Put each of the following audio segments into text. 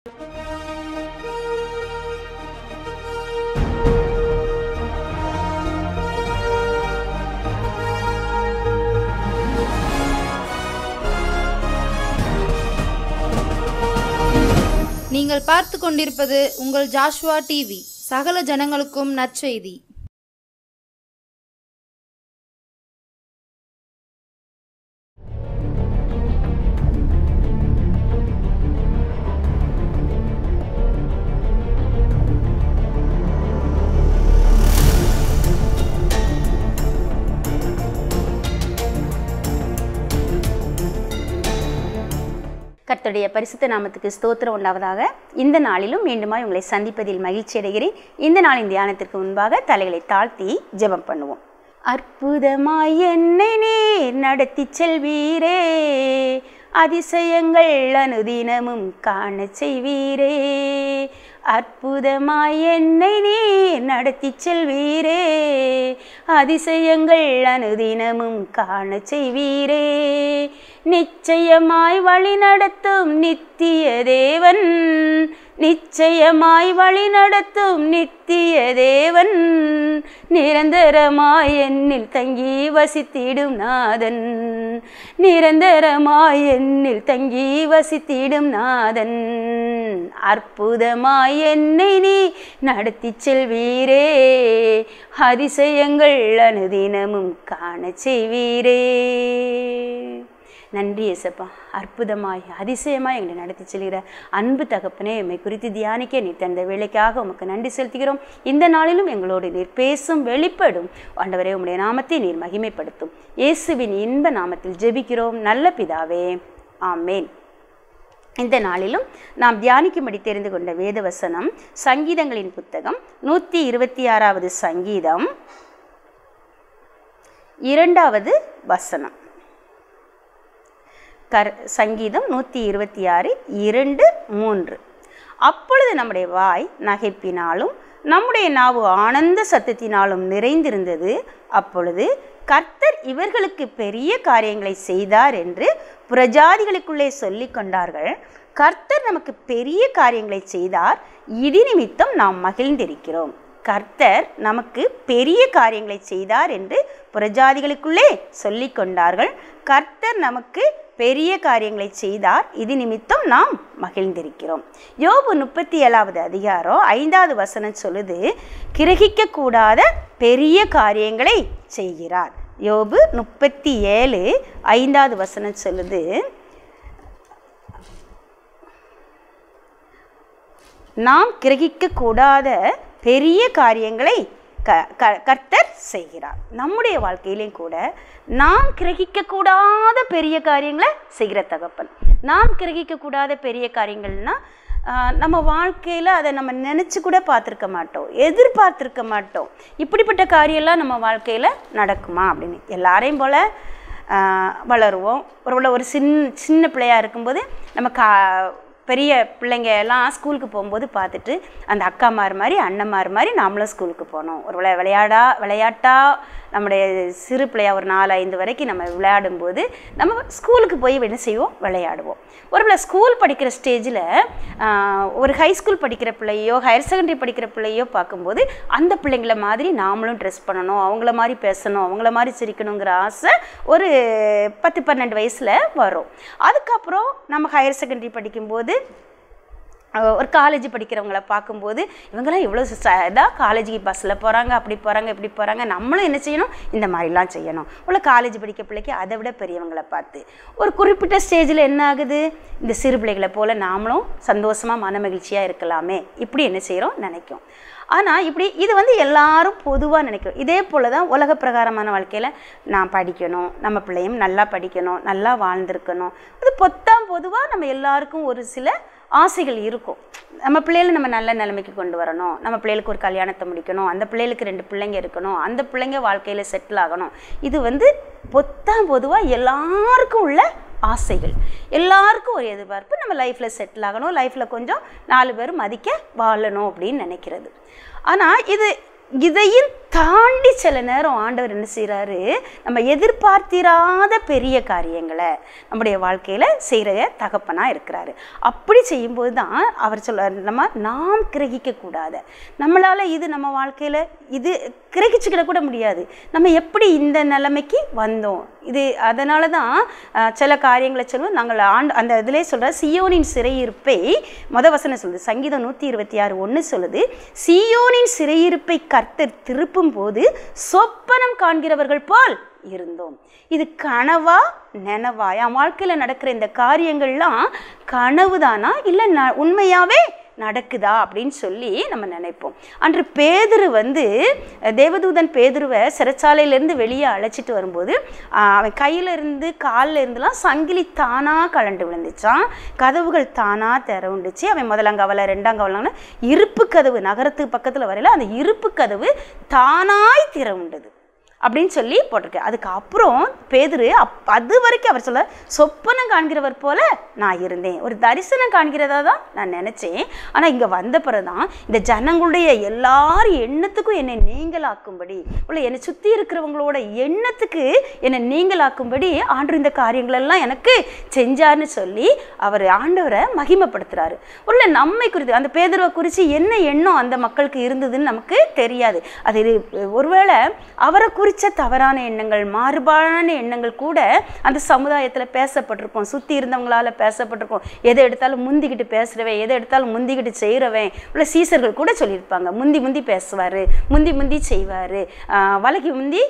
நீங்கள் பார்த்து கொண்டிருப்பது உங்கள் ஜாஷ்வா டிவி. சகல ஜனங்களுக்கும் நற்செய்தி. கர்த்தருடைய பரிசுத்த நாமத்துக்கு ஸ்தோத்திரம் உண்டாவதாக. இந்த நாளிலும் மீண்டுமாய் உங்களை சந்திப்பதில் மகிழ்ச்சி அடைகிறேன். இந்த நாளின் தியானத்திற்கு முன்பாக தலைகளை தாழ்த்தி ஜெபம் பண்ணுவோம். அற்புதமாய் என்னை நீர் நடத்தி செல்வீரே, அதிசயங்கள் அனுதினமும் காண செய்வீரே. அற்புதமாய் என்னை நீர் நடத்தி செல்வீரே, அதிசயங்கள் அனுதினமும் காண செய்வீரே. நிச்சயமாய் வழி நடத்தும் நித்திய தேவன், நிச்சயமாய் வழி நடத்தும் நித்திய தேவன், நிரந்தரமாய் என்னில் தங்கி வசித்திடும் நாதன், நிரந்தரமாய் என்னில் தங்கி வசித்திடும் நாதன். அற்புதமாய் என்னை நீ நடத்தி செல்வீரே, அதிசயங்கள் அனுதினமும் காண செய்வீரே. நன்றி இயேசப்பா, அற்புதமாய் அதிசயமாய் எங்களை நடத்தி செல்கிற அன்பு தகப்பனே, எம்மை குறித்து தியானிக்க நீர் தந்த வேலைக்காக உமக்கு நன்றி செலுத்துகிறோம். இந்த நாளிலும் எங்களோடு நீர் பேசும், வெளிப்படும். ஆண்டவரே, உம்முடைய நாமத்தை நீர் மகிமைப்படுத்தும். இயேசுவின் இன்ப நாமத்தில் ஜெபிக்கிறோம் நல்ல பிதாவே, ஆமேன். இந்த நாளிலும் நாம் தியானிக்கும்படி தெரிந்து கொண்ட வேத வசனம் சங்கீதங்களின் புத்தகம் 126வது சங்கீதம் 2வது வசனம். சங்கீதம் 126 2, 3. அப்பொழுது நம்முடைய வாய் நகைப்பினாலும் நம்முடைய நாவு ஆனந்த சத்தத்தினாலும் நிறைந்திருந்தது. அப்பொழுது கர்த்தர் இவர்களுக்கு பெரிய காரியங்களை செய்தார் என்று புறஜாதிகளுக்குள்ளே சொல்லி கொண்டார்கள். கர்த்தர் நமக்கு பெரிய காரியங்களை செய்தார், இது நிமித்தம் நாம் மகிழ்ந்திருக்கிறோம். கர்த்தர் நமக்கு பெரிய காரியங்களை செய்தார் என்று புறஜாதிகளுக்குள்ளே சொல்லி கொண்டார்கள். கர்த்தர் நமக்கு பெரிய காரியங்களை செய்தார், இது நிமித்தம் நாம் மகிழ்ந்திருக்கிறோம். யோபு 37வது அதிகாரம் 5வது வசனம் சொல்லுது, கிரகிக்க கூடாத பெரிய காரியங்களை செய்கிறார். யோபு 37 5வது வசனம் சொல்லுது, நாம் கிரகிக்க கூடாத பெரிய காரியங்களை கர்த்தர் செய்கிறார். நம்முடைய வாழ்க்கையிலையும் கூட நாம் கிரகிக்க கூடாத பெரிய காரியங்களை செய்கிற தகப்பன். நாம் கிரகிக்க கூடாத பெரிய காரியங்கள்னா நம்ம வாழ்க்கையில் அதை நம்ம நினச்சி கூட பார்த்துருக்க மாட்டோம், எதிர்பார்த்துருக்க மாட்டோம். இப்படிப்பட்ட காரியம்லாம் நம்ம வாழ்க்கையில் நடக்குமா அப்படின்னு. எல்லாரையும் போல் வளருவோம். ஒரு சின்ன பிள்ளையாக இருக்கும்போது நம்ம பெரிய பிள்ளைங்க எல்லாம் ஸ்கூலுக்கு போகும்போது பார்த்துட்டு அந்த அக்காமார் மாதிரி அண்ணன்மார் மாதிரி நாமளும் ஸ்கூலுக்கு போனோம். ஒரு விளையாட்டாக நம்முடைய சிறு பிள்ளையா ஒரு 4-5 வரைக்கும் நம்ம விளையாடும்போது நம்ம ஸ்கூலுக்கு போய் என்ன செய்வோம், விளையாடுவோம். ஒரு ஸ்கூல் படிக்கிற ஸ்டேஜில் ஒரு ஹை ஸ்கூல் படிக்கிற பிள்ளையோ ஹையர் செகண்டரி படிக்கிற பிள்ளையோ பார்க்கும்போது அந்த பிள்ளைங்கள மாதிரி நாமளும் ட்ரெஸ் பண்ணணும், அவங்கள மாதிரி பேசணும், அவங்கள மாதிரி சிரிக்கணுங்கிற ஆசை ஒரு 10-12 வயசில் வரும். அதுக்கப்புறம் நம்ம ஹையர் செகண்டரி படிக்கும்போது ஒரு காலேஜ் படிக்கிறவங்கள பார்க்கும்போது இவங்கெல்லாம் இவ்வளோ இதாக காலேஜுக்கு பஸ்ஸில் போகிறாங்க, அப்படி போகிறாங்க, இப்படி போகிறாங்க, நம்மளும் என்ன செய்யணும், இந்த மாதிரிலாம் செய்யணும். இவ்வளோ காலேஜ் படிக்க பிள்ளைக்கு அதை விட பெரியவங்களை பார்த்து ஒரு குறிப்பிட்ட ஸ்டேஜில் என்ன ஆகுது, இந்த சிறு பிள்ளைகளை போல் நாமளும் சந்தோஷமாக மன மகிழ்ச்சியாக இருக்கலாமே, இப்படி என்ன செய்கிறோம் நினைக்கும். ஆனால் இது எல்லாரும் பொதுவாக நினைக்கிறோம். இதே போல் தான் உலக பிரகாரமான வாழ்க்கையில் நான் படிக்கணும், நம்ம பிள்ளையும் நல்லா படிக்கணும், நல்லா வாழ்ந்திருக்கணும், அது பொதுவாக நம்ம எல்லாருக்கும் ஒரு சில ஆசைகள் இருக்கும். நம்ம பிள்ளைகளை நம்ம நல்ல நிலைமைக்கு கொண்டு வரணும், நம்ம பிள்ளைகளுக்கு ஒரு கல்யாணத்தை முடிக்கணும், அந்த பிள்ளைகளுக்கு 2 பிள்ளைங்க இருக்கணும், அந்த பிள்ளைங்க வாழ்க்கையில் செட்டில் ஆகணும். இது பொதுவாக எல்லாருக்கும் உள்ள ஆசைகள், எல்லாருக்கும் ஒரு எதிர்பார்ப்பு. நம்ம லைஃப்பில் செட்டில் ஆகணும், லைஃப்பில் கொஞ்சம் 4 பேர் மதிக்க வாழணும் அப்படின்னு நினைக்கிறது. ஆனால் இதையும் தாண்டி சில நேரம் ஆண்டவர் என்ன செய்கிறாரு, நம்ம எதிர்பார்த்திராத பெரிய காரியங்களை நம்முடைய வாழ்க்கையில் செய்கிற தகப்பனாக இருக்கிறாரு. அப்படி செய்யும்போது தான் அவர் சொல்கிறார், நாம் கிரகிக்கக்கூடாத, நம்மளால் இது நம்ம வாழ்க்கையில் இது கிரகிச்சுக்கிட கூட முடியாது, நம்ம எப்படி இந்த நிலைமைக்கு வந்தோம். இது அதனால தான் சில காரியங்களை சொல்லுவோம். நாங்கள் அந்த இதிலே சொல்கிற சியோனின் சிறையிருப்பை வசனம் சொல்லுது. சங்கீதம் 126:1 சொல்லுது, சியோனின் சிறையிருப்பை கர்த்தர் திருப்பும் போது சொப்பனம் காண்கிறவர்கள் போல் இருந்தோம். இது கனவா நனவா? என் வாழ்க்கையில் நடக்கிற இந்த காரியங்கள்லாம் கனவு தானா இல்லை உண்மையாகவே நடக்குதா அப்படின்னு சொல்லி நம்ம நினைப்போம். அன்று பேதுரு தேவதூதன் பேதுருவை சிறைச்சாலையிலேருந்து வெளியே அழைச்சிட்டு வரும்போது அவன் கையிலேருந்து காலில் இருந்துலாம் சங்கிலி தானாக கலண்டு விழுந்துச்சான், கதவுகள் தானாக திறவுண்டுச்சு. அவன் முதலங்கவலை ரெண்டாங்கவலை இருப்பு கதவு நகரத்துக்கு பக்கத்தில் வரையில அந்த இருப்பு கதவு தானாய் திறவுண்டது அப்படின்னு சொல்லி போட்டிருக்கேன். அதுக்கப்புறம் பேதுரு அது வரைக்கும் அவர் சொல்ல, சொப்பனம் காண்கிறவர் போல நான் இருந்தேன், ஒரு தரிசனம் காண்கிறதா தான் நான் நினச்சேன். ஆனால் இங்கே வந்த பிறகுதான் இந்த ஜனங்களுடைய எல்லார் எண்ணத்துக்கும் என்னை நீங்களாக்கும்படி, இல்லை என்னை சுற்றி இருக்கிறவங்களோட எண்ணத்துக்கு என்னை நீங்களாக்கும்படி ஆண்டவர் இந்த காரியங்களெல்லாம் எனக்கு செஞ்சார்னு சொல்லி அவர் ஆண்டவரை மகிமைப்படுத்துகிறாரு. உள்ள நம்மை குறித்து அந்த பேதுருவை குறித்து என்ன எண்ணம் அந்த மக்களுக்கு இருந்ததுன்னு நமக்கு தெரியாது. அது ஒருவேளை அவரை தவறான எண்ணங்கள், மாறுபாடான எண்ணங்கள் கூட அந்த சமுதாயத்தில் பேசப்பட்டிருக்கும், சுற்றி இருந்தவங்களால பேசப்பட்டிருக்கும். எதை எடுத்தாலும் முந்திக்கிட்டு பேசுகிறவன், எதை எடுத்தாலும் முந்திக்கிட்டு செய்கிறவன் உள்ள சீசர்கள் கூட சொல்லியிருப்பாங்க. முந்தி பேசுவார், முந்தி செய்வார், வலைக்கு முந்தி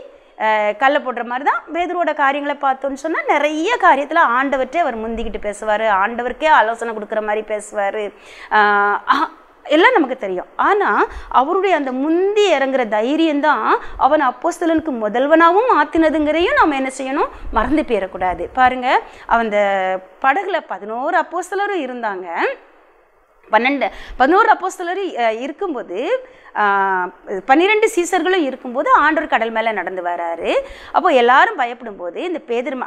கல்லை போடுற மாதிரி தான் பேதுருவோட காரியங்களை பார்த்தோன்னு சொன்னால் நிறைய காரியத்தில் ஆண்டவர்கிட்டே அவர் முந்திக்கிட்டு பேசுவார், ஆண்டவருக்கே ஆலோசனை கொடுக்குற மாதிரி பேசுவார், எல்லாம் நமக்கு தெரியும். ஆனால் அவருடைய அந்த முந்தி இறங்குற தைரியம்தான் அவன் அப்போஸ்தலனுக்கு முதல்வனாகவும் மாற்றினதுங்கிறதையும் நம்ம என்ன செய்யணும், மறந்து போயிடக்கூடாது. பாருங்கள், அந்த படகுல 11 அப்போஸ்தலரும் இருந்தாங்க. 11 அப்போஸ்தலர் இருக்கும்போது 12 சீசர்களும் இருக்கும்போது ஆண்டவர் கடல் மேலே நடந்து வராரு. அப்போ எல்லாரும் பயப்படும் போது இந்த பேதுரு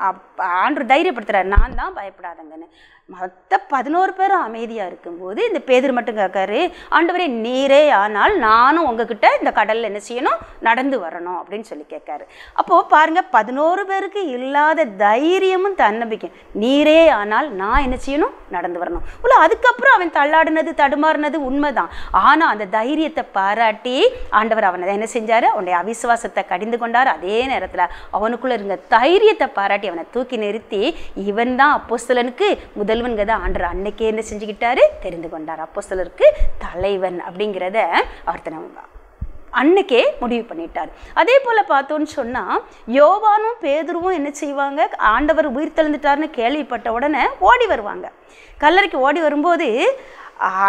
ஆண்டவர் தைரியப்படுத்துறாரு, நான் தான் பயப்படாதங்கன்னு. மொத்த 11 பேரும் அமைதியாக இருக்கும்போது இந்த பேதுரு மட்டும் கேட்காரு, ஆண்டவரே நீரே ஆனால் நானும் உங்ககிட்ட இந்த கடலில் என்ன செய்யணும், நடந்து வரணும் அப்படின்னு சொல்லி கேட்காரு. அப்போது பாருங்கள், 11 பேருக்கு இல்லாத தைரியமும் தன்னம்பிக்கையும், நீரே ஆனால் நான் என்ன செய்யணும், நடந்து வரணும். இல்லை அதுக்கப்புறம் அவன் தள்ளாடினது தடுமாறினது உண்மைதான். ஆனால் அந்த தைரியத்தை பாராட்டி ஆண்டவர் அவனை என்ன செஞ்சார், அவனுடைய அவிசுவாசத்தை கடிந்து கொண்டார். அதே நேரத்தில் அவனுக்குள்ளே இருந்த தைரியத்தை பாராட்டி அவனை தூக்கி நிறுத்தி இவன் தான் அப்போஸ்தலனுக்கு முதல்வன்கிறத ஆண்டவர் அன்னைக்கே என்ன செஞ்சுக்கிட்டாரு, தெரிந்து கொண்டார். அப்போஸ்தலருக்கு தலைவன் அப்படிங்கிறத அவர் அன்னைக்கே முடிவு பண்ணிட்டார். அதே போல் பார்த்தோன்னு சொன்னால் யோவானும் பேதுருவும் என்ன செய்வாங்க, ஆண்டவர் உயிர் தெழுந்துட்டார்னு கேள்விப்பட்ட உடனே ஓடி வருவாங்க. கல்லறைக்கு ஓடி வரும்போது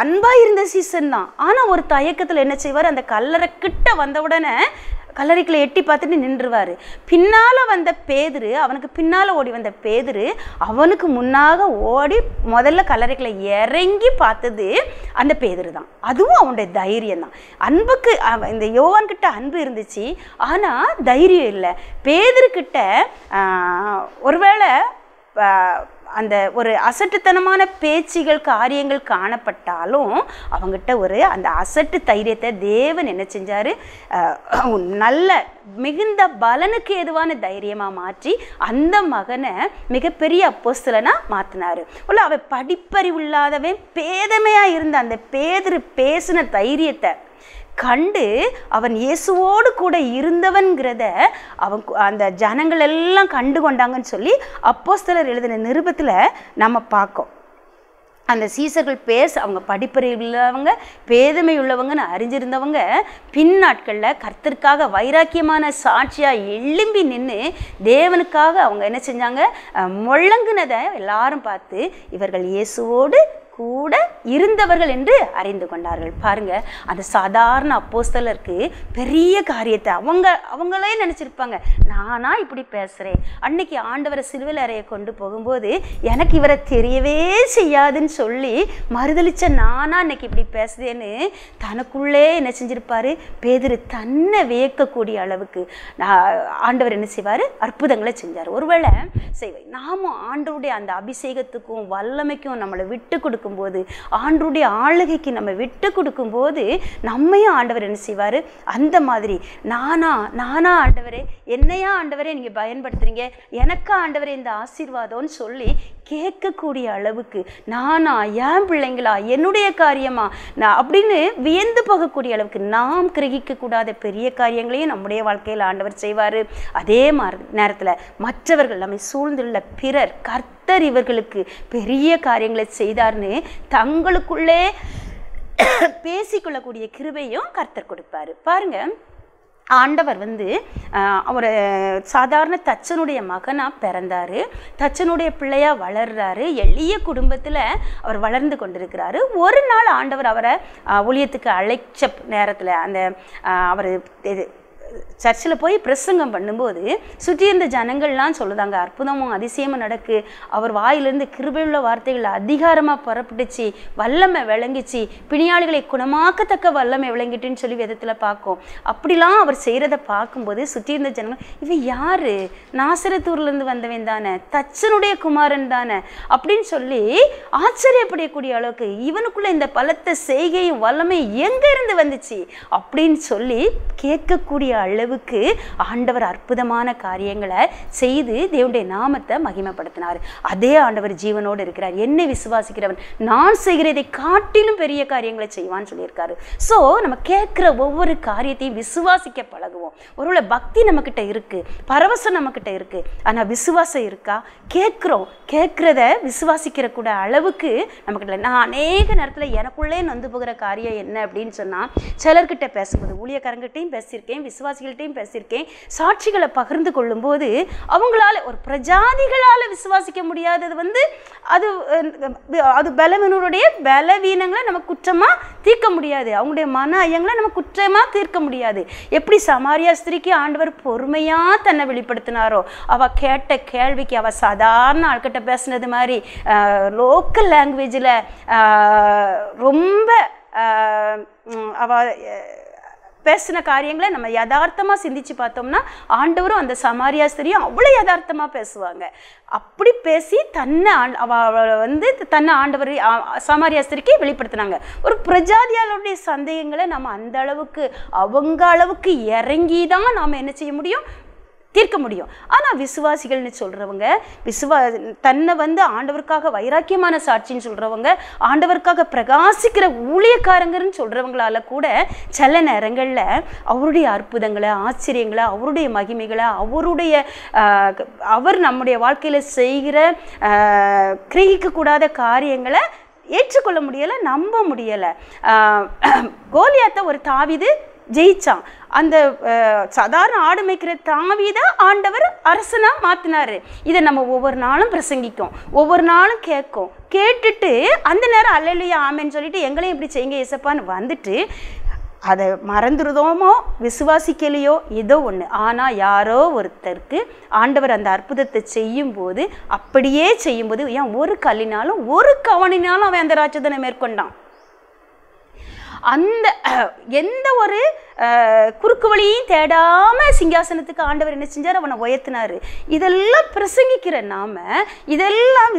அன்பாக இருந்த சீசன் தான். ஆனால் ஒரு தயக்கத்தில் என்ன செய்வார், அந்த கல்லறை கிட்ட வந்த உடனே கல்லறைக்குள்ள எட்டி பார்த்துட்டு நின்றுவார். பின்னால் வந்த பேதுரு, அவனுக்கு பின்னால் ஓடி வந்த பேதுரு அவனுக்கு முன்னாக ஓடி முதல்ல கல்லறைக்குள்ள இறங்கி பார்த்தது அந்த பேதுரு தான். அதுவும் அவனுடைய தைரியம் தான். அன்புக்கு இந்த யோவான்கிட்ட அன்பு இருந்துச்சு, ஆனால் தைரியம் இல்லை. பேதுருக்கிட்ட ஒருவேளை அந்த ஒரு அசட்டுத்தனமான பேச்சுகள் காரியங்கள் காணப்பட்டாலும் அவங்ககிட்ட ஒரு அந்த அசட்டு தைரியத்தை தேவன் என்ன செஞ்சார், நல்ல மிகுந்த பலனுக்கு ஏதுவான தைரியமாக மாற்றி அந்த மகனை மிகப்பெரிய அப்போஸ்தலனாக மாற்றினார். உள்ள அவன் படிப்பறிவில்லாதவன் பேதமையாக இருந்த அந்த பேதுரு பேசின தைரியத்தை கண்டு அவன் இயேசுவோடு கூட இருந்தவன்கிறத அவன் அந்த ஜனங்கள் எல்லாம் கண்டு கொண்டாங்கன்னு சொல்லி அப்போஸ்தலர் எழுதின நிருபத்தில் நம்ம பார்க்கோம். அந்த சீசர்கள் அவங்க படிப்பறிவு உள்ளவங்க, பேதமை உள்ளவங்கன்னு அறிஞ்சிருந்தவங்க பின்னாட்களில் கர்த்தருக்காக வைராக்கியமான சாட்சியாக எழும்பி நின்று தேவனுக்காக அவங்க என்ன செஞ்சாங்க, முழங்குனதை எல்லாரும் பார்த்து இவர்கள் இயேசுவோடு கூட இருந்தவர்கள் என்று அறிந்து கொண்டார்கள். பாருங்க, அந்த சாதாரண அப்போஸ்தலருக்கு பெரிய காரியத்தை அவங்களே நினைச்சிருப்பாங்க, நானா இப்படி பேசுறேன், அன்னைக்கு ஆண்டவரை சிலுவையில் அறைய கொண்டு போகும்போது எனக்கு இவரை தெரியவே செய்யாதுன்னு சொல்லி மறுதளிச்ச நானா இன்னைக்கு இப்படி பேசுதேன்னு தனக்குள்ளே என்ன செஞ்சிருப்பாரு, பேதுரு தன்னை வியக்கக்கூடிய அளவுக்கு ஆண்டவர் என்ன செய்வார், அற்புதங்களை செஞ்சார். ஒருவேளை செய்வார். நாமும் ஆண்டவருடைய அந்த அபிஷேகத்துக்கும் வல்லமைக்கும் நம்மளை விட்டு கொடுக்க கொடுக்கும்போது, ஆண்டவருடைய ஆளுகைக்கு நம்ம விட்டு கொடுக்கும்போது நம்மையும் ஆண்டவர் என்ன செய்வார்? அந்த மாதிரி நானா ஆண்டவரே, என்னையா ஆண்டவரே நீங்கள் பயன்படுத்துறீங்க, எனக்கா ஆண்டவரே இந்த ஆசீர்வாதம்னு சொல்லி கேட்கக்கூடிய அளவுக்கு, நானா, என் பிள்ளைங்களா, என்னுடைய காரியமா நான் அப்படின்னு வியந்து போகக்கூடிய அளவுக்கு நாம் கிரகிக்கக்கூடாத பெரிய காரியங்களையும் நம்முடைய வாழ்க்கையில் ஆண்டவர் செய்வார். அதே நேரத்தில் மற்றவர்கள் நம்மை சூழ்ந்துள்ள பிறர், கர்த்தர் இவர்களுக்கு பெரிய காரியங்களை செய்தார்னு தங்களுக்குள்ளே பேசிக்கொள்ளக்கூடிய கிருபையும் கர்த்தர் கொடுப்பாரு. பாருங்க, ஆண்டவர் ஒரு சாதாரண தச்சனுடைய மகனாக பிறந்தார், தச்சனுடைய பிள்ளையாக வளர்றாரு, எளிய குடும்பத்தில் அவர் வளர்ந்து கொண்டிருக்கிறாரு. ஒரு நாள் ஆண்டவர் அவரை ஊழியத்துக்கு அழைச்ச நேரத்தில் அவர் சர்ச்சில் போய் பிரசங்கம் பண்ணும்போது சுற்றி இருந்த ஜனங்கள்லாம் சொல்லுதாங்க, அற்புதமும் அதிசயமும் நடக்கு, அவர் வாயிலிருந்து கிருபையுள்ள வார்த்தைகள் அதிகாரமாக புறப்பட்டுச்சு, வல்லமை விளங்கிச்சு, பிணியாளிகளை குணமாக்கத்தக்க வல்லமை விளங்கிட்டுன்னு சொல்லி விதத்தில் பார்க்கும். அப்படிலாம் அவர் செய்கிறத பார்க்கும்போது சுற்றி இருந்த ஜனங்கள், இவன் யார், நாசரத்தூர்லேருந்து வந்தவன் தானே, தச்சனுடைய குமாரன் தானே அப்படின்னு சொல்லி ஆச்சரியப்படக்கூடிய அளவுக்கு இவனுக்குள்ளே இந்த பலத்த செய்கையும் வல்லமை எங்கே இருந்து வந்துச்சு அப்படின்னு சொல்லி கேட்கக்கூடிய அளவுக்கு ஆண்டவர் அற்புதமான காரியங்களை செய்து தேவனுடைய நாமத்தை மகிமைப்படுத்தினார். அதே ஆண்டவர் ஜீவனோடு இருக்கிறார். என்னை விசுவாசிக்கிறவன் நான் செய்கிறதை காட்டிலும் பெரிய காரியங்களை செய்வான்னு சொல்லியிருக்காரு. ஸோ நம்ம கேட்குற ஒவ்வொரு காரியத்தையும் விசுவாசிக்க பழகுவோம். ஒருவேளை பக்தி நம்மக்கிட்ட இருக்கு, பரவசம் நம்மக்கிட்ட இருக்கு, ஆனால் விசுவாசம் இருக்கா? கேட்குறத விசுவாசிக்கிற கூட அளவுக்கு நம்மக்கிட்ட. நான் அநேக நேரத்தில் எனக்குள்ளே நொந்து போகிற காரியம் என்ன அப்படின்னு சொன்னால், சிலர்கிட்ட பேசும்போது, ஊழியக்காரங்கிட்டையும் பேசியிருக்கேன், விசுவாசிகள்கிட்டையும் பேசியிருக்கேன், சாட்சிகளை பகிர்ந்து கொள்ளும் போது அவங்களால, ஒரு பிரஜாதிகளால் விசுவாசிக்க முடியாதது அது பலவீனருடைய பலவீனங்களை நம்ம குற்றமாக தீர்க்க முடியாது, அவங்களுடைய மன ஐயங்களை நம்ம குற்றமாக தீர்க்க முடியாது. எப்படி சமாரியா ஸ்திரீக்கு ஆண்டவர் பொறுமையாக தன்னை வெளிப்படுத்தினாரோ, அவள் கேட்ட கேள்விக்கு அவள் சாதாரண ஆள்கிட்ட பேசுனது மாதிரி லோக்கல் லாங்குவேஜில் ரொம்ப அவள் பேசின காரியங்களை நம்ம யதார்த்தமாக சிந்திச்சு பார்த்தோம்னா ஆண்டவரும் அந்த சமாரியா ஸ்திரியும் அவ்வளோ யதார்த்தமாக பேசுவாங்க. அப்படி பேசி தன்னை ஆண்டவர் சமாரியா ஸ்திரிக்கு வெளிப்படுத்தினாங்க. ஒரு பிரஜாதியாளுடைய சந்தேகங்களை நம்ம அந்த அளவுக்கு அவங்க அளவுக்கு இறங்கி தான் நாம் என்ன செய்ய முடியும்? தீர்க்க முடியும். ஆனால் விசுவாசிகள்னு சொல்கிறவங்க, தன்னை ஆண்டவருக்காக வைராக்கியமான சாட்சின்னு சொல்கிறவங்க, ஆண்டவருக்காக பிரகாசிக்கிற ஊழியக்காரங்கன்னு சொல்கிறவங்களால கூட சில நேரங்களில் அவருடைய அற்புதங்களை, ஆச்சரியங்களை, அவருடைய மகிமைகளை, அவர் நம்முடைய வாழ்க்கையில் செய்கிற கிரகிக்கக்கூடாத காரியங்களை ஏற்றுக்கொள்ள முடியலை, நம்ப முடியலை. கோலியாத்தை ஒரு தாவீது ஜெயிச்சான். அந்த சாதாரண ஆடு மேய்க்கிற தாவீதை ஆண்டவர் அரசனா மாத்தினாரு. இதை நம்ம ஒவ்வொரு நாளும் பிரசங்கிக்கும், ஒவ்வொரு நாளும் கேட்டுட்டு அந்த நேரம் அல்லேலூயா ஆமென்னு சொல்லிட்டு எங்களையும் இப்படி செய்யுங்க ஏசப்பான்னு வந்துட்டு அதை மறந்துடுதோமோ, விசுவாசிக்கலையோ, ஏதோ ஒன்று. ஆனால் யாரோ ஒருத்தருக்கு ஆண்டவர் அந்த அற்புதத்தை செய்யும்போது, அப்படியே செய்யும்போது, ஏன் ஒரு கல்லினாலும் ஒரு கவனினாலும் அவன் அந்த ராட்சதனை மேற்கொண்டான். அந்த எந்த ஒரு குறுக்கு வழியையும் தேடாமல் சிங்காசனத்துக்கு ஆண்டவர் என்ன செஞ்சார்? அவனை உயர்த்தினார். இதெல்லாம் பிரசங்கிக்கிற நாம, இதெல்லாம்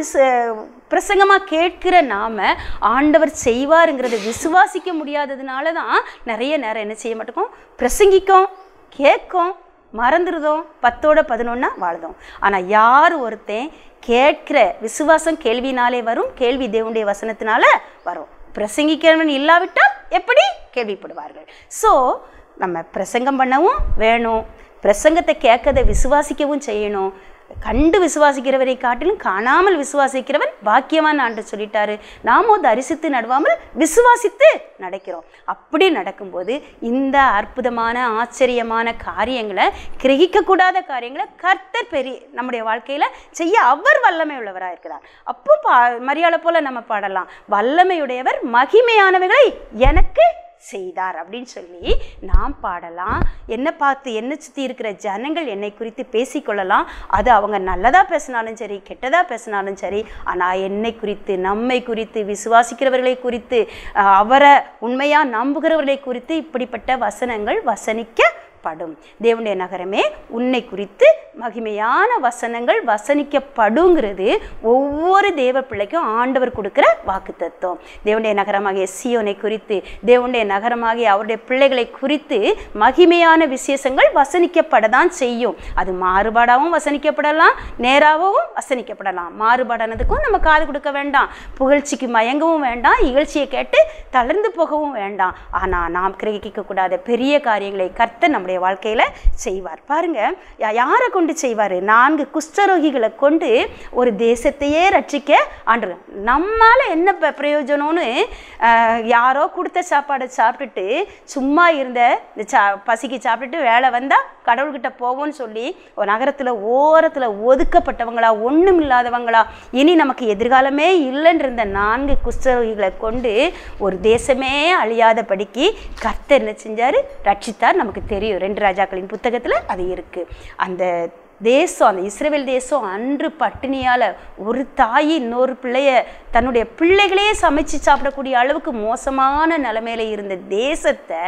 பிரசங்கமாக கேட்கிற நாம ஆண்டவர் செய்வாருங்கிறத விசுவாசிக்க முடியாததுனால தான் நிறைய நேரம் என்ன செய்ய மாட்டோம்? பிரசங்கிக்கும், கேட்கும், மறந்துடுதோம், 10-11 வாழ்தோம். ஆனால் யார் ஒருத்தன் கேட்கிற விசுவாசம் கேள்வினாலே வரும், கேள்வி தேவனுடைய வசனத்தினால வரும். பிரசங்கிக்கிறவன் இல்லாவிட்டால் எப்படி கேள்விப்படுவார்கள்? ஸோ நம்ம பிரசங்கம் பண்ணவும் வேணும், பிரசங்கத்தை கேட்கதை விசுவாசிக்கவும் செய்யணும். கண்டு விசுவாசிக்கிறவரை காட்டிலும் காணாமல் விசுவாசிக்கிறவன் பாக்கியவான் ஆண்டு சொல்லிட்டாரு. நாமோ தரிசித்து நடுவாமல் விசுவாசித்து நடக்கிறோம். அப்படி நடக்கும்போது இந்த அற்புதமான ஆச்சரியமான காரியங்களை, கிரகிக்கக்கூடாத காரியங்களை கர்த்தர் நம்முடைய வாழ்க்கையில் செய்ய அவர் வல்லமை உள்ளவராக இருக்கிறார். அப்போ மரியாதை போல நம்ம பாடலாம், வல்லமையுடையவர் மகிமையானவைகளை எனக்கு செய்தார் அப்படின்னு சொல்லி நாம் பாடலாம். என்னை பார்த்து என்னை சுற்றி இருக்கிற ஜனங்கள் என்னை குறித்து பேசிக்கொள்ளலாம். அது அவங்க நல்லதாக பேசினாலும் சரி, கெட்டதாக பேசினாலும் சரி. ஆனால் என்னை குறித்து, நம்மை குறித்து, விசுவாசிக்கிறவர்களை குறித்து, அவரை உண்மையாக நம்புகிறவர்களை குறித்து இப்படிப்பட்ட வசனங்கள் வசனிக்க வசனிக்கப்படும். தேவனுடைய நகரமே உன்னை குறித்து மகிமையான வசனங்கள் வசனிக்கப்படுங்கிறது ஒவ்வொரு தேவ பிள்ளைக்கும் ஆண்டவர் கொடுக்கிற வாக்குத்தத்தம். தேவனுடைய நகரமாகிய சீயோனை குறித்து, தேவனுடைய நகரமாகிய அவருடைய பிள்ளைகளை குறித்து மகிமையான விசேஷங்கள் வசனிக்கப்படதான் செய்யும். அது மாறுபாடாகவும் வசனிக்கப்படலாம், நேராகவும் வசனிக்கப்படலாம். மாறுபாடானதுக்கும் நம்ம காது கொடுக்க வேண்டாம், புகழ்ச்சிக்கு மயங்கவும் வேண்டாம், இகழ்ச்சியை கேட்டு தளர்ந்து போகவும் வேண்டாம். ஆனால் நாம் கிரகிக்க கூடாத பெரிய காரியங்களை கர்த்தர் நம்முடைய வாழ்க்கையில செய்வார். பாருங்க, யாரை கொண்டு செய்வார்? 4 குஷ்டரோகிகளை கொண்டு ஒரு தேசத்தையே ரட்சிக்க ஆண்டவர். நம்மால என்ன பிரயோஜனம்னு யாரோ கொடுத்த சாப்பாடை சாப்பிட்டுட்டு சும்மா இருந்த பசிக்கு சாப்பிட்டுட்டு வேலை வந்தா கடவுள்கிட்ட போவோம்னு சொல்லி ஒரு நகரத்துல ஓரத்துல ஒதுக்கப்பட்டவங்களா, ஒண்ணும் இல்லாதவங்களா, இனி நமக்கு எதிர்காலமே இல்லைன்னு இருந்த 4 குஷ்டரோகிகளை கொண்டு ஒரு தேசமே அழியாதபடிக்கு கர்த்தர் என்ன செஞ்சாரு? ரட்சித்தார். நமக்கு தெரியும், 2 ராஜாக்களின் புத்தகத்துல அது இருக்கு. அந்த தேசம், அந்த இஸ்ரவேல் தேசம் அன்று பட்டினியால் ஒரு தாய் இன்னொரு பிள்ளைய தன்னுடைய பிள்ளைகளே சமைச்சு சாப்பிடக்கூடிய அளவுக்கு மோசமான நிலைமையில இருந்த தேசத்தை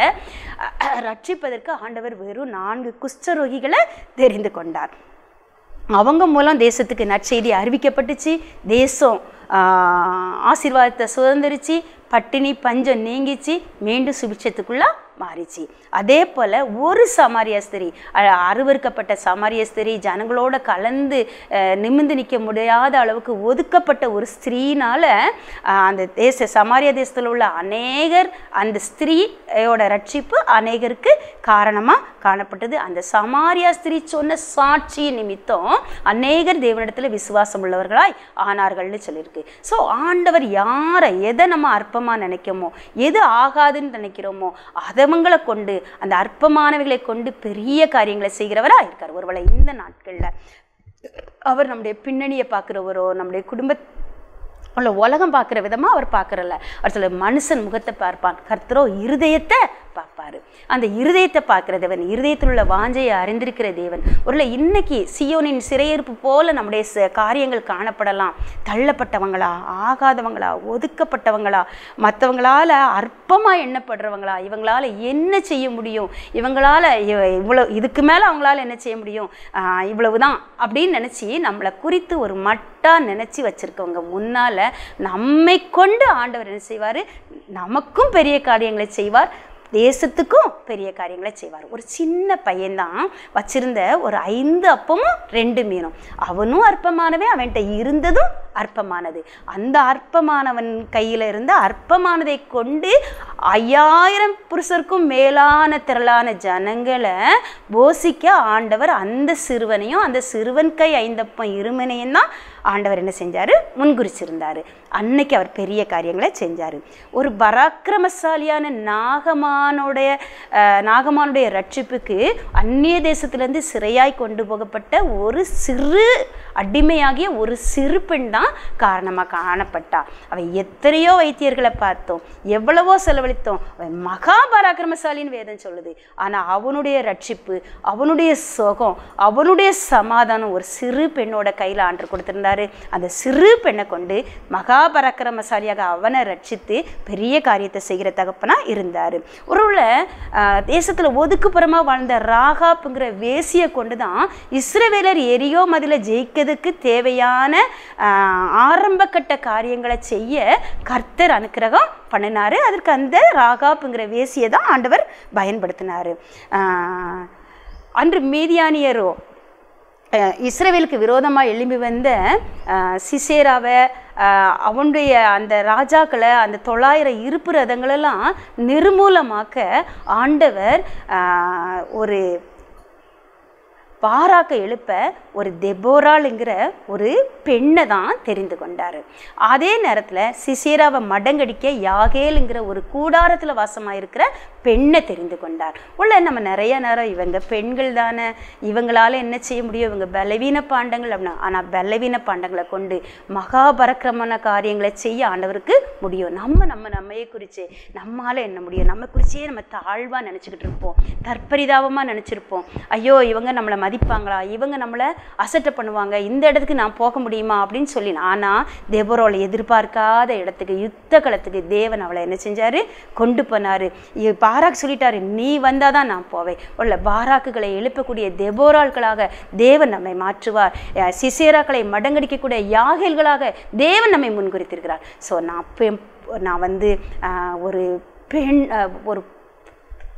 ரட்சிப்பதற்கு ஆண்டவர் வெறும் 4 குஷ்டரோகிகளை தெரிந்து கொண்டார். அவங்க மூலம் தேசத்துக்கு நற்செய்தி அறிவிக்கப்பட்டுச்சு. தேசம் ஆசீர்வாதத்தை சுதந்திரிச்சு, பட்டினி பஞ்சம் நீங்கிச்சு, மீண்டும் சுபிட்சத்துக்குள்ள மாறிச்சு. அதே போல் ஒரு சமாரிய ஸ்திரீ, அருவறுக்கப்பட்ட சமாரிய ஸ்திரீ, ஜனங்களோட கலந்து நிமிர்ந்து நிற்க முடியாத அளவுக்கு ஒதுக்கப்பட்ட ஒரு ஸ்திரீனால அந்த சமாரிய தேசத்தில் உள்ள அநேகர், அந்த ஸ்திரீயோட ரட்சிப்பு அநேகருக்கு காரணமாக காணப்பட்டது. அந்த சமாரியா ஸ்திரீ சொன்ன சாட்சி நிமித்தம் அநேகர் தேவனிடத்தில் விசுவாசம் உள்ளவர்களாய் ஆனார்கள்னு சொல்லியிருக்கு. ஸோ ஆண்டவர் யாரை, எதை நம்ம அற்பமாக நினைக்கிறோமோ, எது ஆகாதுன்னு நினைக்கிறோமோ, அதவங்களை கொண்டு, அந்த அற்பமானவைகளை கொண்டு பெரிய காரியங்களை செய்கிறவரா இருக்கார். ஒருவேளை இந்த நாட்களில் அவர் நம்முடைய பின்னணியை பார்க்குறவரோ, நம்முடைய குடும்ப உள்ள உலகம் பார்க்குற விதமாக அவர் பார்க்குறல்ல. அவர் சொல்ல, மனுஷன் முகத்தை பார்ப்பான், கர்த்தரோ இருதயத்தை பார்ப்பாரு. அந்த இருதயத்தை பார்க்கிற தேவன், இருதயத்தில் உள்ள வாஞ்சையை அறிந்திருக்கிற தேவன். ஒருவேளை இன்னைக்கு சியோனின் சிறையிருப்பு போல நம்முடைய காரியங்கள் காணப்படலாம். தள்ளப்பட்டவங்களா, ஆகாதவங்களா, ஒதுக்கப்பட்டவங்களா, மற்றவங்களால அற்பமாக எண்ணப்படுறவங்களா, இவங்களால என்ன செய்ய முடியும், இவங்களால இவ்வளோ, இதுக்கு மேலே அவங்களால என்ன செய்ய முடியும், இவ்வளவுதான் அப்படின்னு நினச்சி நம்மளை குறித்து ஒரு மட்டா நினச்சி வச்சிருக்கவங்க முன்னால நம்மை கொண்டு ஆண்டவர் என்ன செய்வார்? நமக்கும் பெரிய காரியங்களை செய்வார், தேசத்துக்கும் பெரிய காரியங்களை செய்வார். ஒரு சின்ன பையன்தான் வச்சிருந்த ஒரு 5 அப்பமும் 2 மீனும். அவனும் அற்பமானவன், அவன்கிட்ட இருந்ததும் அற்பமானது. அந்த அற்பமானவன் கையில் இருந்த அற்பமானதை கொண்டு 5000 புருஷருக்கும் மேலான திரளான ஜனங்களை போஷிக்க ஆண்டவர் அந்த சிறுவனையும், அந்த சிறுவன் கை 5 அப்பம் 2 மீனையும் தான் ஆண்டவர் என்ன செஞ்சார்? முன்குறிச்சிருந்தார். அன்னைக்கு அவர் பெரிய காரியங்களை செஞ்சார். ஒரு பராக்கிரமசாலியான நாகமானுடைய ரட்சிப்புக்கு அந்நிய தேசத்திலேருந்து சிறையாய் கொண்டு போகப்பட்ட ஒரு சிறு அடிமையாகிய ஒரு சிறு பெண் தான் காரணமாக காணப்பட்டா. அவன் எத்தனையோ வைத்தியர்களை பார்த்தோம், எவ்வளவோ செலவழித்தோம், அவன் மகா பராக்கிரமசாலின்னு வேதம் சொல்லுது. ஆனால் அவனுடைய ரட்சிப்பு, அவனுடைய சுகம், அவனுடைய சமாதானம் ஒரு சிறு பெண்ணோட கையில் ஆண்டு கொடுத்திருந்தாரு. அந்த சிறு பெண்ணை கொண்டு மகா பராக்கிரமசாலியாக அவனை ரட்சித்து பெரிய காரியத்தை செய்கிற தகப்பனா இருந்தார். ஒருவேளை தேசத்தில் ஒதுக்குப்புறமா வாழ்ந்த ராகாப்புங்கிற வேசியை கொண்டு தான் இஸ்ரவேலர் எரியோ மதில ஜெயிக்கிறதுக்கு தேவையான ஆரம்ப கட்ட காரியங்களை செய்ய கர்த்தர் அனுக்கிரகம் பண்ணினாரு. அதற்கு அந்த ராகாப்புங்கிற வேசியை தான் ஆண்டவர் பயன்படுத்தினார். அன்று மீதியானியரோ இஸ்ரவேலுக்கு விரோதமாக எழும்பி வந்த சிசேராவை, அவனுடைய அந்த ராஜாக்களை, அந்த 900 இருப்பு ரதங்களெல்லாம் நிர்மூலமாக்க ஆண்டவர் ஒரு பாராக்க எழுப்ப ஒரு தெபோராளுங்கிற ஒரு பெண்ணை தான் தெரிந்து கொண்டார். அதே நேரத்தில் சிசேராவை மடங்கடிக்க யாகேலுங்கிற ஒரு கூடாரத்தில் வாசமாக இருக்கிற பெண்ணை தெரிந்து கொண்டார். உள்ள நம்ம நிறைய நேரம் இவங்க பெண்கள் தானே, இவங்களால என்ன செய்ய முடியும், இவங்க பலவீன பாண்டங்கள் அப்படின்னா, ஆனால் பலவீன பாண்டங்களை கொண்டு மகாபரக்கிரமான காரியங்களை செய்ய ஆண்டவருக்கு முடியும். நம்மையை குறித்து நம்மளால் என்ன முடியும், நம்ம குறிச்சே நம்ம தாழ்வாக நினச்சிக்கிட்டு இருப்போம், தற்பரிதாபமாக நினச்சிருப்போம். ஐயோ இவங்க நம்மளை மதிப்பாங்களா, இவங்க நம்மளை அசட்டை பண்ணுவாங்க, இந்த இடத்துக்கு நான் போக முடியுமா அப்படின்னு சொல்லி. ஆனால் தெபோராளை எதிர்பார்க்காத இடத்துக்கு, யுத்த களத்துக்கு தேவன் அவளை என்ன செஞ்சார், கொண்டு போனார். பாராக் சொல்லிட்டாரு, நீ வந்தால் தான் நான் போவேன். உள்ள பாராக்குகளை எழுப்பக்கூடிய தெபோராள்களாக தேவன் நம்மை மாற்றுவார். சிசேராக்களை மடங்கடிக்கக்கூடிய யாகேல்களாக தேவன் நம்மை முன்குறித்திருக்கிறார். ஸோ நான் வந்து ஒரு பெண், ஒரு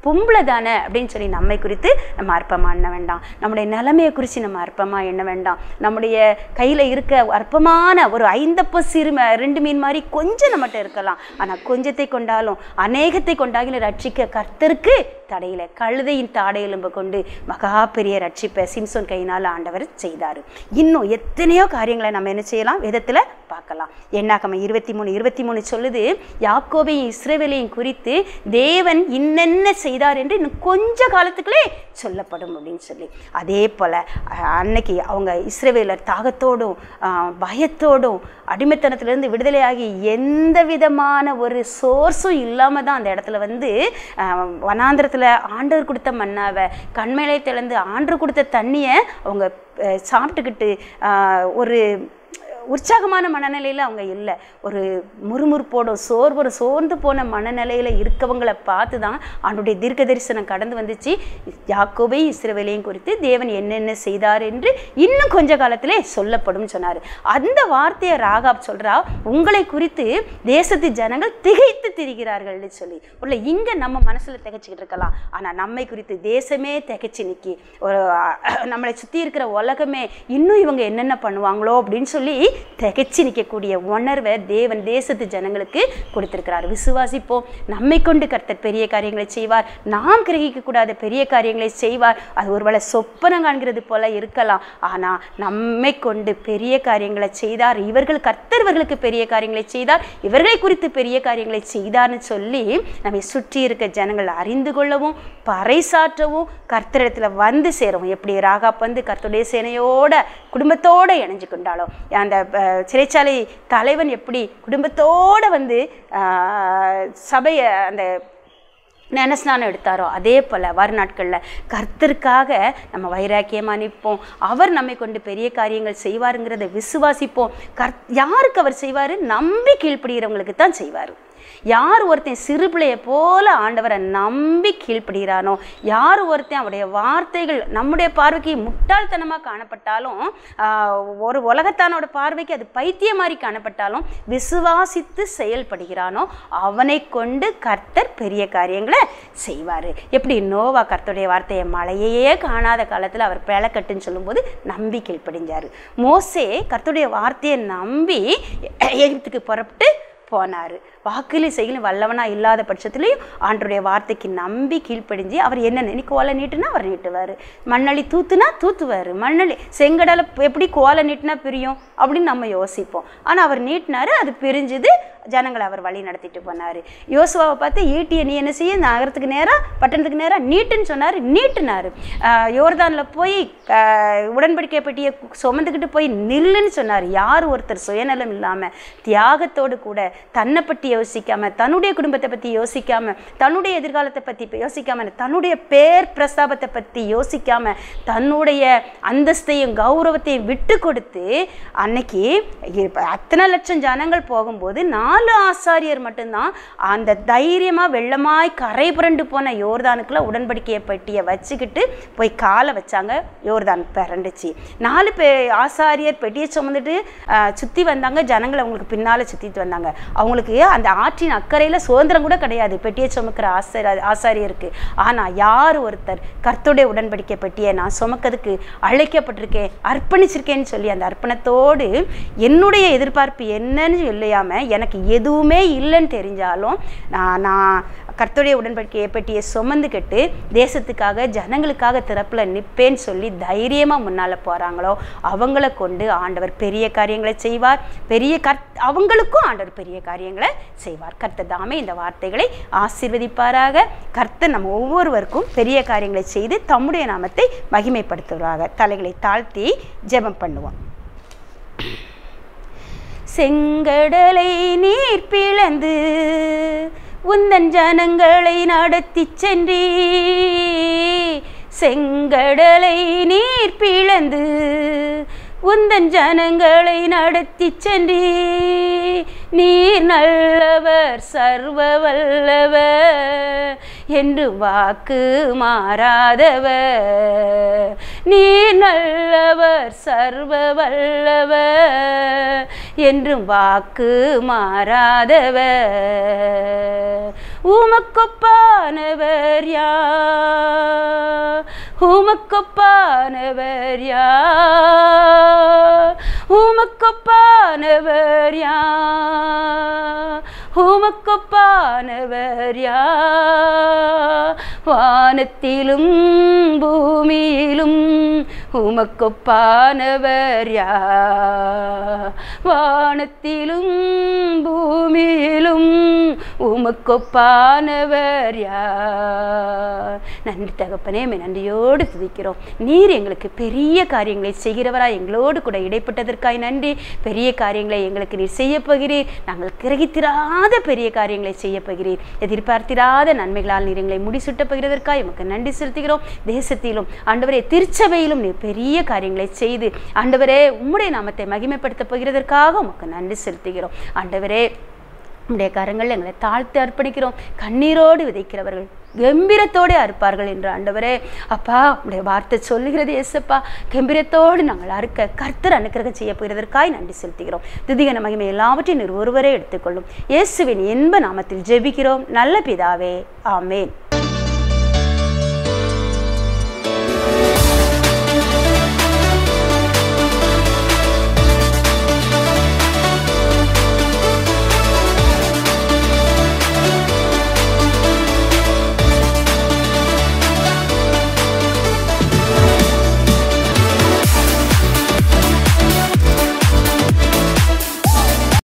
பொம்பளை தானே அப்படின்னு சொல்லி நம்மை குறித்து நம்ம அற்பமாக எண்ண வேண்டாம். நம்முடைய நிலைமையை குறித்து நம்ம அற்பமாக எண்ண வேண்டாம். நம்முடைய கையில் இருக்க அற்பமான ஒரு 5 சிறு 2 மீன் மாதிரி கொஞ்சம் நம்மகிட்ட இருக்கலாம். ஆனால் கொஞ்சத்தை கொண்டாலும் அநேகத்தை கொண்டாகிலும் ரட்சிக்க கர்த்தருக்கு தடையில, கழுதையின் தாடை எலும்பை கொண்டு மகா பெரிய ரட்சிப்பை சிம்சோன் கையினால் ஆண்டவர் செய்தார். இன்னும் எத்தனையோ காரியங்களை நம்ம என்ன செய்யலாம், வேதத்தில் பார்க்கலாம். என்னாகமம் 23:23 சொல்லுது, யாக்கோபையும் இஸ்ரவேலையும் குறித்து தேவன் இன்னென்ன செய்தார் என்று இன்னும் கொஞ்ச காலத்துக்குள்ளே சொல்லப்படும் அப்படின்னு சொல்லி. அதே போல் அன்னைக்கு அவங்க இஸ்ரவேலர் தாகத்தோடும் பயத்தோடும் அடிமைத்தனத்திலிருந்து விடுதலையாகி எந்த விதமான ஒரு சோர்ஸும் இல்லாமல் தான் அந்த இடத்துல வந்து வனாந்திரத்தில் ஆண்டவர் கொடுத்த மன்னாவை, கண்மேலே திறந்து ஆண்டவர் கொடுத்த தண்ணியை அவங்க சாப்பிட்டுக்கிட்டு ஒரு உற்சாகமான மனநிலையில் அவங்க இல்லை. ஒரு முறுமுறுப்போடும் சோர்ந்து போன மனநிலையில் இருக்கவங்களை பார்த்து தான் ஆண்டுடைய தீர்க்க தரிசனம் கடந்து வந்துச்சு. யாக்கோபை இஸ்ரவேலையும் குறித்து தேவன் என்னென்ன செய்தார் என்று இன்னும் கொஞ்ச காலத்திலே சொல்லப்படும் சொன்னார். அந்த வார்த்தையை ராகாப் சொல்கிறா, உங்களை குறித்து தேசத்து ஜனங்கள் திகைத்து திரிகிறார்கள்னு சொல்லி. உள்ள இங்கே நம்ம மனசில் திகைச்சிக்கிட்டு இருக்கலாம், ஆனால் நம்மை குறித்து தேசமே திகைச்சு நிற்கி, ஒரு நம்மளை சுற்றி இருக்கிற உலகமே இன்னும் இவங்க என்னென்ன பண்ணுவாங்களோ அப்படின்னு சொல்லி திகைச்சு நிற்கக்கூடிய உணர்வை தேவன் தேசத்து ஜனங்களுக்கு கொடுத்திருக்கிறார். விசுவாசிப்போம். நம்மை கொண்டு கர்த்தர் பெரிய காரியங்களை செய்வார். நாம் கிரகிக்கக்கூடாத பெரிய காரியங்களை செய்வார். அது ஒருவேளை சொப்பனம் காண்கிறது போல இருக்கலாம், ஆனால் நம்மை கொண்டு பெரிய காரியங்களை செய்தார். கர்த்தர் இவர்களுக்கு பெரிய காரியங்களை செய்தார், இவர்களை குறித்து பெரிய காரியங்களை செய்தார்னு சொல்லி நம்மை சுற்றி இருக்க ஜனங்கள் அறிந்து கொள்ளவும் பறைசாற்றவும் கர்த்தரிடத்தில் வந்து சேரவும். எப்படி ராகாப் வந்து கர்த்தருடைய சேனையோட குடும்பத்தோடு இணைஞ்சு கொண்டாலோ, அந்த சிறைச்சாலை தலைவன் எப்படி குடும்பத்தோடு வந்து சபையை அந்த ஞானஸ்நானம் எடுத்தாரோ, அதே போல் வரும் நாட்களில் கர்த்தருக்காக நம்ம வைராக்கியமாக நிற்போம். அவர் நம்மை கொண்டு பெரிய காரியங்கள் செய்வாருங்கிறத விசுவாசிப்போம். யாருக்கு அவர் செய்வார்? நம்பி கீழ்ப்படுகிறவங்களுக்கு தான் செய்வார். யார் ஒருத்தன் சிறு பிள்ளையை போல ஆண்டவரை நம்பி கீழ்ப்படுகிறானோ, யார் ஒருத்தன் அவருடைய வார்த்தைகள் நம்முடைய பார்வைக்கு முட்டாள்தனமாக காணப்பட்டாலும், ஒரு உலகத்தானோட பார்வைக்கு அது பைத்தியம் மாதிரி காணப்பட்டாலும் விசுவாசித்து செயல்படுகிறானோ அவனை கொண்டு கர்த்தர் பெரிய காரியங்களை செய்வார். எப்படி நோவா கர்த்தருடைய வார்த்தையை மழையே காணாத காலத்தில் அவர் பேலக்கட்டுன்னு சொல்லும்போது நம்பி கீழ்ப்படிஞ்சார். மோசே கர்த்தருடைய வார்த்தையை நம்பி எகிப்துக்கு புறப்பட்டு போனார். வாக்கிலும் செய்யலும் வல்லவனா இல்லாத பட்சத்துலையும் ஆண்டருடைய வார்த்தைக்கு நம்பி கீழ்ப்படிஞ்சு அவர் என்னென்ன நீ கோலை நீட்டுனா அவர் நீட்டுவார், மண்ணளி தூத்துனா தூத்துவார். மண்ணளி செங்கடலை எப்படி கோலை நீட்டினா பிரியும் அப்படின்னு நம்ம யோசிப்போம். ஆனால் அவர் நீட்டினார், அது பிரிஞ்சுது, ஜனங்களை அவர் வழி நடத்திட்டு போனார். யோசுவாவை பார்த்து ஈட்டியை நீ என்ன செய்ய, நகரத்துக்கு நேராக பட்டணத்துக்கு நேராக நீட்டுன்னு சொன்னார், நீட்டுனார். யோர்தானில் போய் உடன்படிக்கை பெட்டியை சுமந்துக்கிட்டு போய் நில்லுன்னு சொன்னார். யார் ஒருத்தர் சுயநலம் இல்லாமல் தியாகத்தோடு கூட தன்னை பற்றி யோசிக்காம, தன்னுடைய குடும்பத்தை பற்றி யோசிக்காம, தன்னுடைய எதிர்காலத்தை பற்றி யோசிக்காம, தன்னுடைய பேர் பிரஸ்தாபத்தை பற்றி யோசிக்காம, தன்னுடைய அந்தஸ்தையும் கௌரவத்தையும் விட்டு கொடுத்து அன்னைக்கு அத்தனை லட்சம் ஜனங்கள் போகும்போது 4 ஆசாரியர் மட்டும்தான் அந்த தைரியமாக வெள்ளமாய் கரை புரண்டு போன யோர்தானுக்குள்ள உடன்படிக்கையை பெட்டியை வச்சுக்கிட்டு போய் காலை வச்சாங்க. யோர்தான் பிறண்டுச்சு. 4 ஆசாரியர் பெட்டியை சுமந்துட்டு சுற்றி வந்தாங்க. ஜனங்களை அவங்களுக்கு பின்னால் சுற்றிட்டு வந்தாங்க. அவங்களுக்கு அந்த ஆற்றின் அக்கறையில் சுதந்திரம் கூட கிடையாது பெட்டியை சுமக்கிற ஆசாரியருக்கு. ஆனால் யார் ஒருத்தர் கர்த்தருடைய உடன்படிக்கை பெட்டியை நான் சுமக்கிறதுக்கு அழைக்கப்பட்டிருக்கேன், அர்ப்பணிச்சிருக்கேன்னு சொல்லி அந்த அர்ப்பணத்தோடு என்னுடைய எதிர்பார்ப்பு என்னன்னு இல்லையாமல் எனக்கு எதுவுமே இல்லைன்னு தெரிஞ்சாலும் நான் கர்த்தருடைய உடன்படிக்கையை பெட்டியை சுமந்துக்கிட்டு தேசத்துக்காக ஜனங்களுக்காக திறப்பில் நிற்பேன்னு சொல்லி தைரியமாக முன்னால் போகிறாங்களோ அவங்கள கொண்டு ஆண்டவர் பெரிய காரியங்களை செய்வார். அவங்களுக்கும் ஆண்டவர் பெரிய காரியங்களை செய்வார். கர்த்தர் தாமே இந்த வார்த்தைகளை ஆசீர்வதிப்பாராக. கர்த்தர் நம்ம ஒவ்வொருவருக்கும் பெரிய காரியங்களை செய்து தம்முடைய நாமத்தை மகிமைப்படுத்துவாராக. தலைகளை தாழ்த்தி ஜெபம் பண்ணுவோம். செங்கடலை நீர் பிளந்து உந்தன் ஜனங்களை நடத்தி சென்றீ, செங்கடலை நீர் பிளந்து உந்தன் ஜனங்களை நடத்தி சென்றி. நீர் நல்லவர் சர்வ வல்லவர் என்று வாக்கு மாறாதவர். நீர் நல்லவர் சர்வ வல்லவர் என்றும் வாக்கு மாறாதவர். உமக்கொப்பானவர் யார்? உமக்கொப்பானவர் யார்? உமக்கொப்பானவர் யார்? உமக்கொப்பானவர் யார்? வானத்திலும் பூமியிலும் உமக்கொப்பானவர் யார்? வானத்திலும் பூமியிலும் உமக்கொப்பானவர் யார்? நன்றி தகப்பனே, நன்றியோடு துதிக்கிறோம். நீர் எங்களுக்கு பெரிய காரியங்களை செய்கிறவராய் எங்களோடு கூட இடைப்பட்டதற்காய் நன்றி. பெரிய காரியங்களை எங்களுக்கு நீர் செய்ய போகிறீர். நாங்கள் கிரகித்திராத பெரிய காரியங்களை செய்ய போகிறீர். எதிர்பார்த்திராத நன்மைகளால் நீர் எங்களை முடிசூட்ட போகிறதற்காய் உமக்கு நன்றி செலுத்துகிறோம். தேசத்திலும் ஆண்டவரே திருச்சபையிலும் நீர் பெரிய காரியங்களை செய்து ஆண்டவரே உம்முடைய நாமத்தை மகிமைப்படுத்த போகிறதற்காக உமக்கு நன்றி செலுத்துகிறோம். ஆண்டவரே உம்முடைய கரங்கள் எங்களை தாழ்த்து அர்ப்பணிக்கிறோம். கண்ணீரோடு விதைக்கிறவர்கள் கம்பீரத்தோடு அறுப்பார்கள் என்று ஆண்டவரே அப்பா உடைய வார்த்தை சொல்லுகிறது. ஏசப்பா கம்பீரத்தோடு நாங்கள் அறுக்க கர்த்தர் அனுக்கிரகம் செய்ய போகிறதற்காய் நன்றி செலுத்துகிறோம். துதிகன மகிமை எல்லாவற்றையும் நீர் ஒருவரே எடுத்துக்கொள்ளும். இயேசுவின் இன்ப நாமத்தில் ஜெபிக்கிறோம் நல்ல பிதாவே, ஆமேன்.